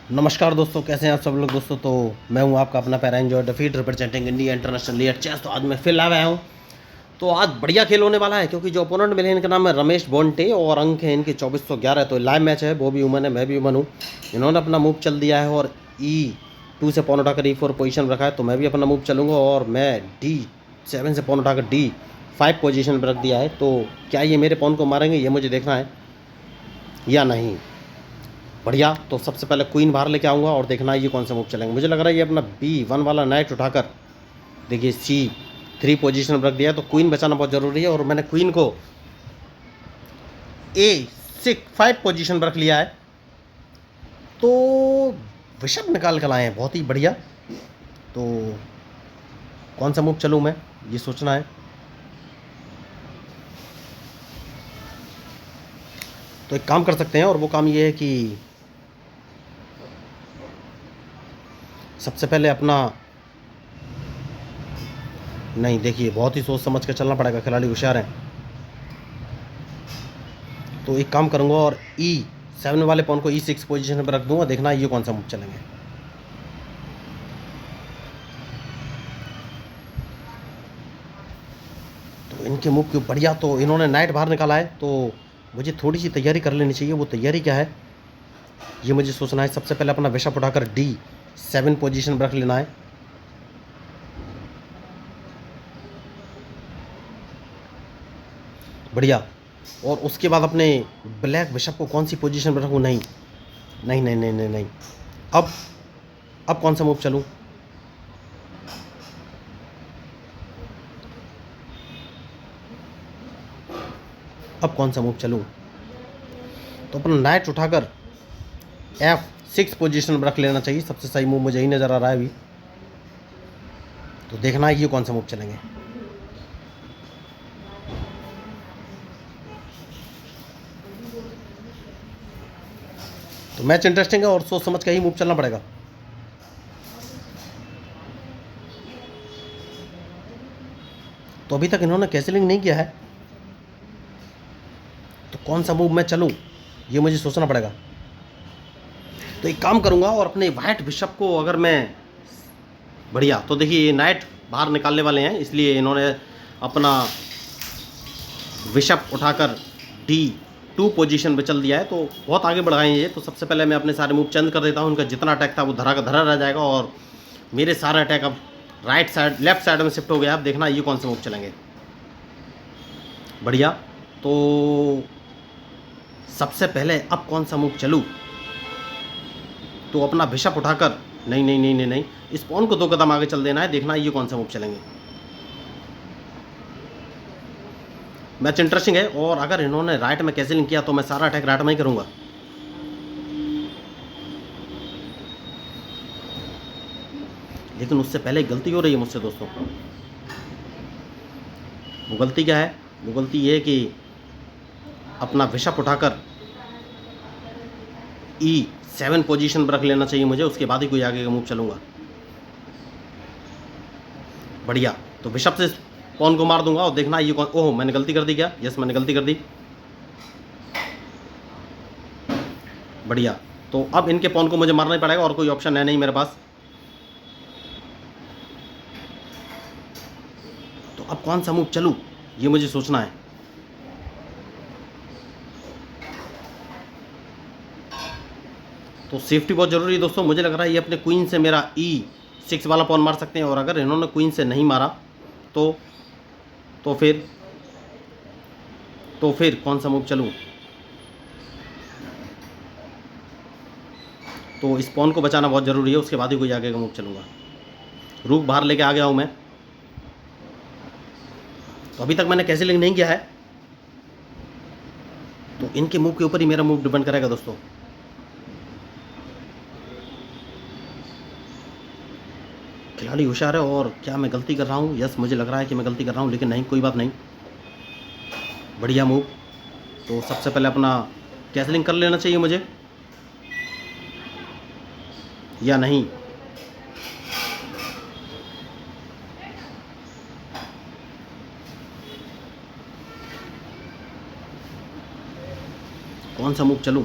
नमस्कार दोस्तों, कैसे हैं आप सब लोग। दोस्तों तो मैं हूं आपका अपना पैरा एंजॉय डिफीट रिप्रेजेंटिंग इंडिया इंटरनेशनल लीयर चेस। तो आज मैं फिर लाया हूं। तो आज बढ़िया खेल होने वाला है क्योंकि जो ओपोनेंट मिले हैं इनका नाम है रमेश बोंटे और अंक है इनके 2411। तो लाइव मैच है, वो भी उमन है, मैं भी उमन हूँ। इन्होंने अपना मूव चल दिया है और E2 से पॉन उठाकर E4 पोजीशन रखा है। तो मैं भी अपना मूव चलूँगा और मैं D7 से पॉन उठाकर D5 पोजीशन पर रख दिया है। तो क्या ये मेरे पॉन को मारेंगे, ये मुझे देखना है या नहीं। बढ़िया। तो सबसे पहले क्वीन बाहर लेके आऊँगा और देखना है ये कौन सा मूव चलेंगे। मुझे लग रहा है ये अपना B1 वाला नाइट उठाकर देखिए C3 पोजीशन पर रख दिया है। तो क्वीन बचाना बहुत ज़रूरी है और मैंने क्वीन को A5 पोजीशन पर रख लिया है। तो बिशप निकाल कर लाए हैं, बहुत ही बढ़िया। तो कौन सा मूव चलूँ मैं, ये सोचना है। तो एक काम कर सकते हैं और वो काम ये है कि सबसे पहले अपना नहीं, देखिए बहुत ही सोच समझ कर चलना पड़ेगा, खिलाड़ी होशियार हैं। तो एक काम करूंगा और E7 वाले पॉन को E6 पोजीशन पर रख दूंगा, देखना ये कौन सा मूव चलेंगे। तो इनके मूव क्यों बढ़िया। तो इन्होंने नाइट बाहर निकाला है, तो मुझे थोड़ी सी तैयारी कर लेनी चाहिए। वो तैयारी क्या है ये मुझे सोचना है। सबसे पहले अपना बिशप उठाकर D7 पोजीशन पर रख लेना है। बढ़िया। और उसके बाद अपने ब्लैक बिशप को कौन सी पोजीशन पर रखूँ। नहीं नहीं नहीं नहीं नहीं नहीं। अब कौन सा मूव चलूँ। अब कौन सा मूव चलूँ। तो अपना नाइट उठाकर F6 पोजीशन पर रख लेना चाहिए। सबसे सही मूव मुझे ही नज़र आ रहा है अभी। तो देखना है ये कौन सा मूव चलेंगे। तो मैच इंटरेस्टिंग है और सोच समझ के ही मूव चलना पड़ेगा। तो अभी तक इन्होंने कैंसिलिंग नहीं किया है, तो कौन सा मूव मैं चलूँ ये मुझे सोचना पड़ेगा। तो एक काम करूँगा और अपने वाइट बिशप को अगर मैं बढ़िया। तो देखिए ये नाइट बाहर निकालने वाले हैं, इसलिए इन्होंने अपना बिशप उठाकर D2 पोजीशन पे चल दिया है। तो बहुत आगे बढ़ गए हैं ये। तो सबसे पहले मैं अपने सारे मूव चेंज कर देता हूँ। उनका जितना अटैक था वो धरा का धरा रह जाएगा और मेरे सारे अटैक अब राइट साइड लेफ्ट साइड में शिफ्ट हो गया। अब देखना ये कौन से मूव चलेंगे। बढ़िया। तो सबसे पहले अब कौन सा मूव चलूँ। तो अपना बिशप उठाकर नहीं नहीं नहीं नहीं नहीं, इस पॉन को 2 कदम आगे चल देना है। देखना ये कौन सा मूव चलेंगे। मैच इंटरेस्टिंग है और अगर इन्होंने राइट में कैंसिलिंग किया तो मैं सारा अटैक राइट में ही करूंगा। लेकिन उससे पहले एक गलती हो रही है मुझसे दोस्तों। वो गलती क्या है। वो गलती ये है कि अपना बिशप उठाकर E7 पोजीशन पर रख लेना चाहिए मुझे, उसके बाद ही कोई आगे का मूव चलूंगा। बढ़िया। तो बिशप से पॉन को मार दूंगा और देखना ये कौन। ओह, मैंने गलती कर दी क्या। यस, मैंने गलती कर दी। बढ़िया। तो अब इनके पॉन को मुझे मारना ही पड़ेगा और कोई ऑप्शन है नहीं मेरे पास। तो अब कौन सा मूव चलूं ये मुझे सोचना है। तो सेफ्टी बहुत ज़रूरी है दोस्तों। मुझे लग रहा है ये अपने क्वीन से मेरा E6 वाला पॉन मार सकते हैं और अगर इन्होंने क्वीन से नहीं मारा तो तो फिर कौन सा मूव चलूं। तो इस पॉन को बचाना बहुत ज़रूरी है, उसके बाद ही कोई आगे का मूव चलूंगा। रूक बाहर लेके आ गया हूं मैं। तो अभी तक मैंने कैंसिलिंग नहीं किया है, तो इनके मूव के ऊपर ही मेरा मूव डिपेंड करेगा दोस्तों। खिलाड़ी होशियार है और क्या मैं गलती कर रहा हूँ। यस, मुझे लग रहा है कि मैं गलती कर रहा हूँ, लेकिन नहीं, कोई बात नहीं। बढ़िया मूव। तो सबसे पहले अपना कैंसिलिंग कर लेना चाहिए मुझे या नहीं। कौन सा मूव चलूं।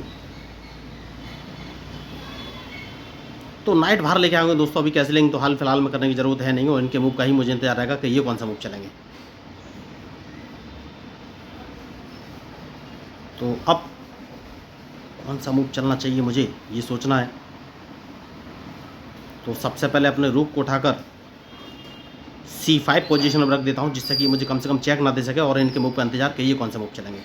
तो नाइट बाहर लेके आएंगे दोस्तों। अभी कैसलिंग तो हाल फिलहाल में करने की जरूरत है नहीं, और इनके मूव का ही मुझे इंतजार रहेगा कि ये कौन सा मूव चलेंगे। तो अब कौन सा मूव चलना चाहिए मुझे ये सोचना है। तो सबसे पहले अपने रूक को उठाकर C5 पोजीशन में रख देता हूँ, जिससे कि मुझे कम से कम चेक ना दे सके, और इनके मूव का इंतजार कि ये कौन सा मूव चलेंगे।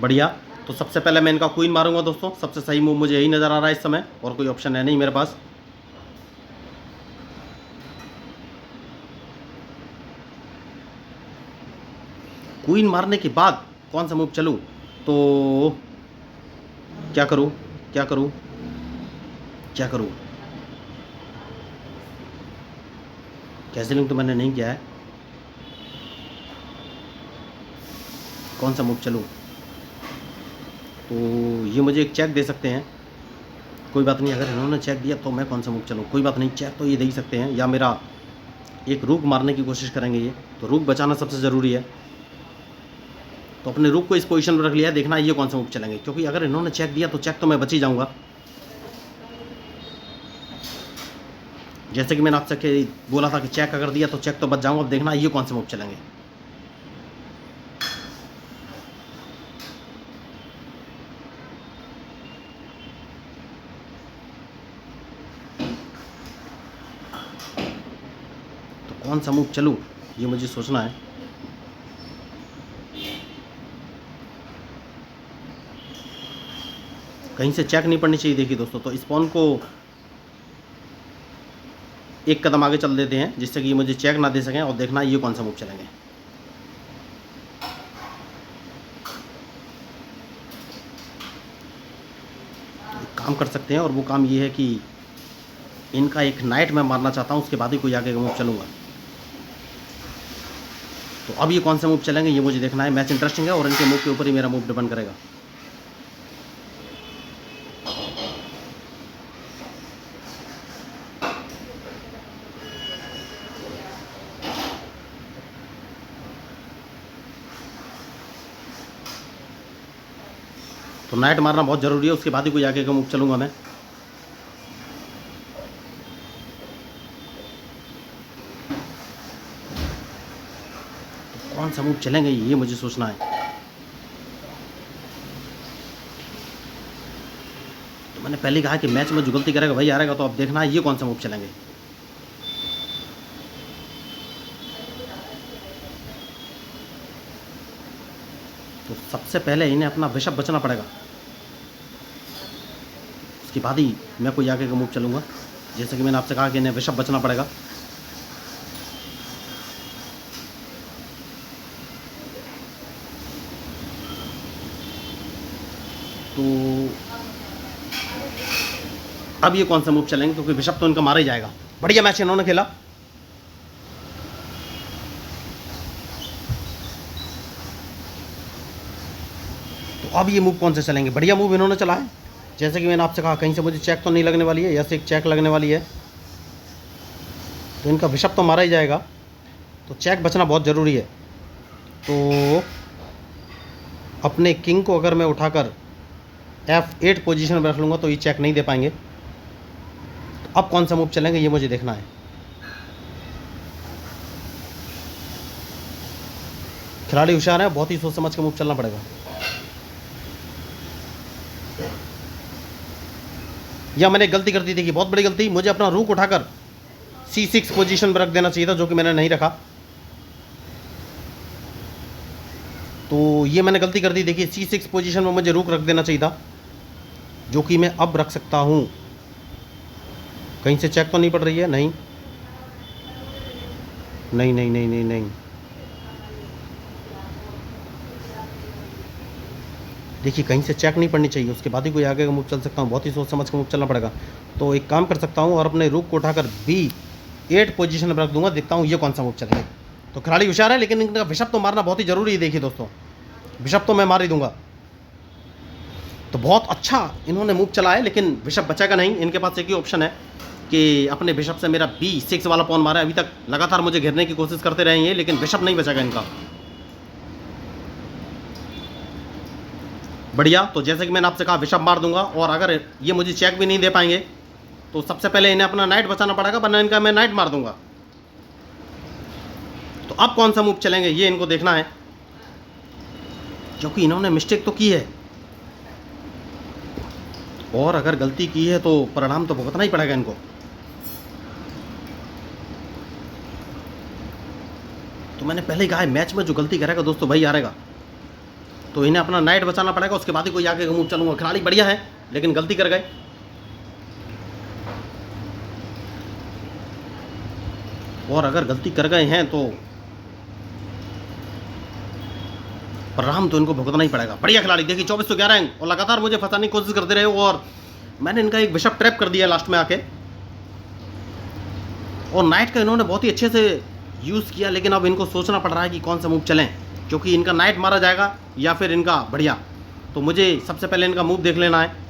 बढ़िया। तो सबसे पहले मैं इनका क्वीन मारूंगा दोस्तों। सबसे सही मूव मुझे यही नज़र आ रहा है इस समय, और कोई ऑप्शन है नहीं मेरे पास। क्वीन मारने के बाद कौन सा मूव चलूं, तो क्या करूं क्या करूं क्या करूं। कैसलिंग तो मैंने नहीं किया है, कौन सा मूव चलूं। तो ये मुझे एक चेक दे सकते हैं, कोई बात नहीं। अगर इन्होंने चेक दिया तो मैं कौन सा मूव चलूं, कोई बात नहीं, चेक तो ये दे ही सकते हैं। या मेरा एक रूक मारने की कोशिश करेंगे ये, तो रूक बचाना सबसे ज़रूरी है। तो अपने रूक को इस पोजीशन पर रख लिया है, देखना ये कौन सा मूव चलेंगे, क्योंकि अगर इन्होंने चेक दिया तो चेक तो मैं बच ही जाऊंगा। जैसे कि मैंने आपसे बोला था कि चेक अगर दिया तो चेक तो बच जाऊंगा। अब देखना ये कौन से मूव चलेंगे। तो कौन सा मूव चलूं ये मुझे सोचना है। कहीं से चेक नहीं पड़नी चाहिए। देखिए दोस्तों, तो इस पॉन को एक कदम आगे चल देते हैं, जिससे कि ये मुझे चेक ना दे सकें, और देखना ये कौन सा मूव चलेंगे। तो एक काम कर सकते हैं, और वो काम ये है कि इनका एक नाइट मैं मारना चाहता हूँ, उसके बाद ही कोई आगे का मूव चलूँगा। तो अब ये कौन से मूव चलेंगे ये मुझे देखना है। मैच इंटरेस्टिंग है, और इनके मूव के ऊपर ही मेरा मूव डिपेंड करेगा। तो नाइट मारना बहुत ज़रूरी है, उसके बाद ही कोई आगे का मूव चलूँगा मैं। तो कौन सा मूव चलेंगे ये मुझे सोचना है। तो मैंने पहले कहा कि मैच में जो गलती करेगा वही हारेगा, तो अब देखना है ये कौन सा मूव चलेंगे। तो सबसे पहले इन्हें अपना बिशप बचना पड़ेगा, उसके बाद ही मैं कोई आगे का मूव चलूँगा। जैसे कि मैंने आपसे कहा कि इन्हें बिशप बचना पड़ेगा। तो अब ये कौन सा मूव चलेंगे, क्योंकि बिशप तो इनका मारा ही जाएगा। बढ़िया मैच इन्होंने खेला। तो अब ये मूव कौन से चलेंगे। बढ़िया मूव इन्होंने चला है। जैसे कि मैंने आपसे कहा, कहीं से मुझे चेक तो नहीं लगने वाली है, या से एक चेक लगने वाली है, तो इनका बिशप तो मारा ही जाएगा। तो चेक बचना बहुत ज़रूरी है। तो अपने किंग को अगर मैं उठाकर F8 पोजीशन में रख लूँगा तो ये चेक नहीं दे पाएंगे। तो अब कौन सा मूव चलेंगे ये मुझे देखना है। खिलाड़ी होशियार है, बहुत ही सोच समझ के मूव चलना पड़ेगा। या मैंने गलती कर दी थी, कि बहुत बड़ी गलती, मुझे अपना रूक उठाकर C6 पोजीशन पर रख देना चाहिए था, जो कि मैंने नहीं रखा। तो ये मैंने गलती कर दी। देखिए C6 पोजीशन में मुझे रूक रख देना चाहिए था, जो कि मैं अब रख सकता हूँ। कहीं से चेक तो नहीं पड़ रही है, नहीं नहीं नहीं नहीं नहीं नहीं। देखिए कहीं से चेक नहीं पड़नी चाहिए, उसके बाद ही कोई आगे का मूव चल सकता हूँ। बहुत ही सोच समझ के मूव चलना पड़ेगा। तो एक काम कर सकता हूँ, और अपने रूक को उठाकर B8 पोजीशन में रख दूंगा। देखता हूँ ये कौन सा मूव चलेगा। तो खिलाड़ी होशियार है, लेकिन इनका बिशप तो मारना बहुत ही ज़रूरी है। देखिए दोस्तों, बिशप तो मैं मार ही दूंगा। तो बहुत अच्छा इन्होंने मूव चला है, लेकिन बिशप बचेगा नहीं। इनके पास एक ही ऑप्शन है कि अपने बिशप से मेरा B6 वाला पॉन मारा है। अभी तक लगातार मुझे घेरने की कोशिश करते रहे हैं, लेकिन बिशप नहीं बचेगा इनका। बढ़िया। तो जैसे कि मैंने आपसे कहा, बिशप मार दूंगा, और अगर ये मुझे चेक भी नहीं दे पाएंगे तो सबसे पहले इन्हें अपना नाइट बचाना पड़ेगा, वरना इनका मैं नाइट मार दूंगा। तो अब कौन सा मूव चलेंगे ये इनको देखना है, क्योंकि इन्होंने मिस्टेक तो की है और अगर गलती की है तो परिणाम तो भुगतना ही पड़ेगा इनको। तो मैंने पहले ही कहा है मैच में जो गलती करेगा दोस्तों वही हारेगा। तो इन्हें अपना नाइट बचाना पड़ेगा, उसके बाद ही कोई आगे का मूव चलूंगा। खिलाड़ी बढ़िया है लेकिन गलती कर गए। और अगर गलती कर गए हैं तो परिणाम तो इनको भुगतना ही पड़ेगा। बढ़िया खिलाड़ी, देखिए 2411 अंक और लगातार मुझे फंसाने की कोशिश करते रहे और मैंने इनका एक बिशप ट्रैप कर दिया लास्ट में आके। और नाइट का इन्होंने बहुत ही अच्छे से यूज़ किया, लेकिन अब इनको सोचना पड़ रहा है कि कौन सा मूव चलें, क्योंकि इनका नाइट मारा जाएगा या फिर इनका बढ़िया। तो मुझे सबसे पहले इनका मूव देख लेना है।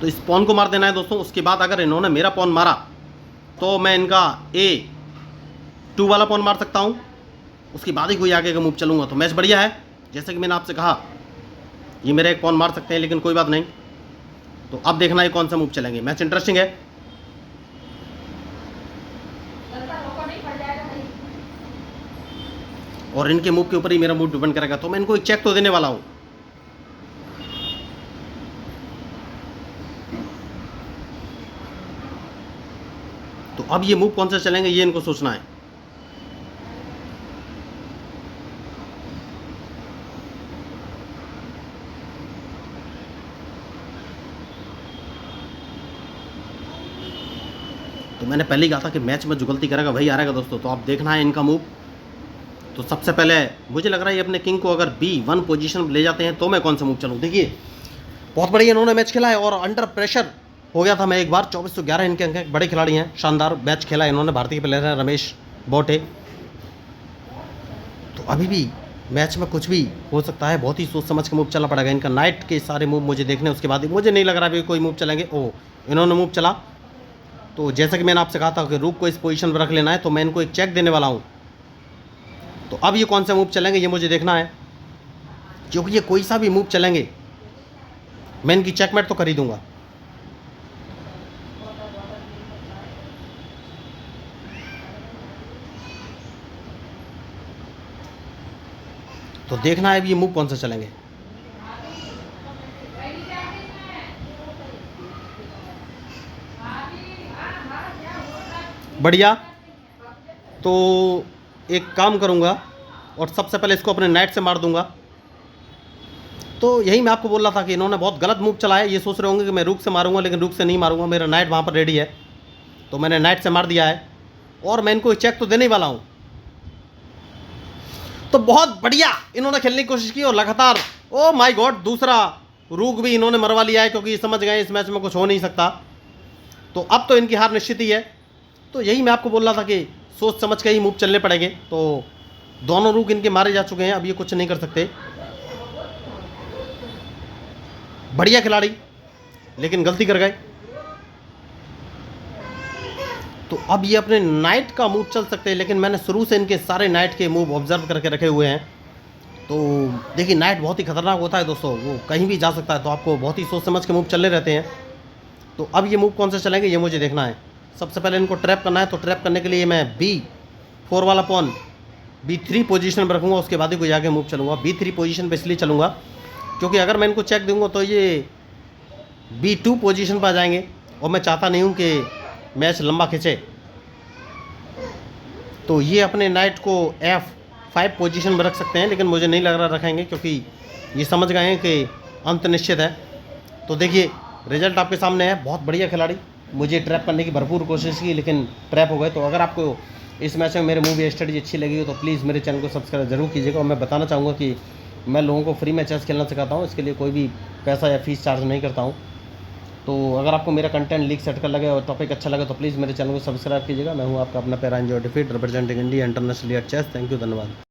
तो इस पॉन को मार देना है दोस्तों। उसके बाद अगर इन्होंने मेरा पॉन मारा तो मैं इनका A2 वाला पॉन मार सकता हूँ, उसके बाद ही कोई आगे का मूव चलूंगा। तो मैच बढ़िया है, जैसे कि मैंने आपसे कहा ये मेरा एक पॉन मार सकते हैं, लेकिन कोई बात नहीं। तो अब देखना है कौन सा मूव चलेंगे। मैच इंटरेस्टिंग है। और इनके मूव के ऊपर ही मेरा मूव डिपेंड करेगा। तो मैं इनको एक चेक तो देने वाला हूँ। तो अब ये मूव कौन से चलेंगे ये इनको सोचना है। तो मैंने पहले ही कहा था कि मैच में जो गलती करेगा वही हारेगा दोस्तों। तो अब देखना है इनका मूव। तो सबसे पहले मुझे लग रहा है ये अपने किंग को अगर B1 पोजीशन में ले जाते हैं तो मैं कौन सा मूव चलूँ। देखिए बहुत बढ़िया इन्होंने मैच खेला है और अंडर प्रेशर हो गया था मैं एक बार। 2411 इनके अंक, बड़े खिलाड़ी हैं, शानदार मैच खेला इन्होंने। भारतीय प्लेयर हैं रमेश बोटे। तो अभी भी मैच में कुछ भी हो सकता है, बहुत ही सोच समझ के मूव चलना पड़ेगा। इनका नाइट के सारे मूव मुझे देखने, उसके बाद ही मुझे नहीं लग रहा अभी कोई मूव चलेंगे। ओह, इन्होंने मूव चला। तो जैसा कि मैंने आपसे कहा था कि रूक को इस पोजीशन पर रख लेना है, तो मैं इनको एक चेक देने वाला हूँ। तो अब ये कौन सा मूव चलेंगे ये मुझे देखना है, क्योंकि ये कोई सा भी मूव चलेंगे मैं इनकी चेकमेट तो कर ही दूंगा। तो देखना है अब ये मूव कौन सा चलेंगे। बढ़िया। तो एक काम करूंगा और सबसे पहले इसको अपने नाइट से मार दूंगा। तो यही मैं आपको बोल रहा था कि इन्होंने बहुत गलत मूव चला है। ये सोच रहे होंगे कि मैं रूक से मारूंगा, लेकिन रूक से नहीं मारूंगा। मेरा नाइट वहाँ पर रेडी है, तो मैंने नाइट से मार दिया है और मैं इनको चेक तो देने ही वाला हूँ। तो बहुत बढ़िया इन्होंने खेलने की कोशिश की और लगातार, ओ माय गॉड, दूसरा रूक भी इन्होंने मरवा लिया है, क्योंकि समझ गए इस मैच में कुछ हो नहीं सकता। तो अब तो इनकी हार निश्चित ही है। तो यही मैं आपको बोल रहा था कि सोच समझ के ही मूव चलने पड़ेंगे। तो दोनों रूक इनके मारे जा चुके हैं, अब ये कुछ नहीं कर सकते। बढ़िया खिलाड़ी, लेकिन गलती कर गए। तो अब ये अपने नाइट का मूव चल सकते हैं, लेकिन मैंने शुरू से इनके सारे नाइट के मूव ऑब्जर्व करके रखे हुए हैं। तो देखिए नाइट बहुत ही खतरनाक होता है दोस्तों, वो कहीं भी जा सकता है। तो आपको बहुत ही सोच समझ के मूव चलने रहते हैं। तो अब ये मूव कौन से चलेंगे ये मुझे देखना है। सबसे पहले इनको ट्रैप करना है। तो ट्रैप करने के लिए मैं B4 वाला पॉन B3 पोजीशन पर रखूँगा, उसके बाद ही कोई आगे मूव चलूँगा। B3 पोजीशन पर इसलिए चलूँगा क्योंकि अगर मैं इनको चेक दूँगा तो ये B2 पोजीशन पर आ जाएंगे और मैं चाहता नहीं हूँ कि मैच लंबा खींचे। तो ये अपने नाइट को F5 पोजीशन में रख सकते हैं, लेकिन मुझे नहीं लग रहा रखेंगे, क्योंकि ये समझ गए हैं कि अंत निश्चित है। तो देखिए रिजल्ट आपके सामने है। बहुत बढ़िया खिलाड़ी, मुझे ट्रैप करने की भरपूर कोशिश की, लेकिन ट्रैप हो गए। तो अगर आपको इस मैच में मेरे मूवी स्ट्रेटजी अच्छी लगी हो तो प्लीज़ मेरे चैनल को सब्सक्राइब जरूर कीजिएगा। और मैं बताना चाहूँगा कि मैं लोगों को फ्री में चेस खेलना सिखाता हूँ, इसके लिए कोई भी पैसा या फीस चार्ज नहीं करता हूँ। तो अगर आपको मेरा कंटेंट लीक सेट कर लगे और टॉपिक अच्छा लगे तो प्लीज़ मेरे चैनल को सब्सक्राइब कीजिएगा। मैं हूँ आपका अपना पैरा एंजॉय डिफीट representing India international at chess. Thank you, धन्यवाद।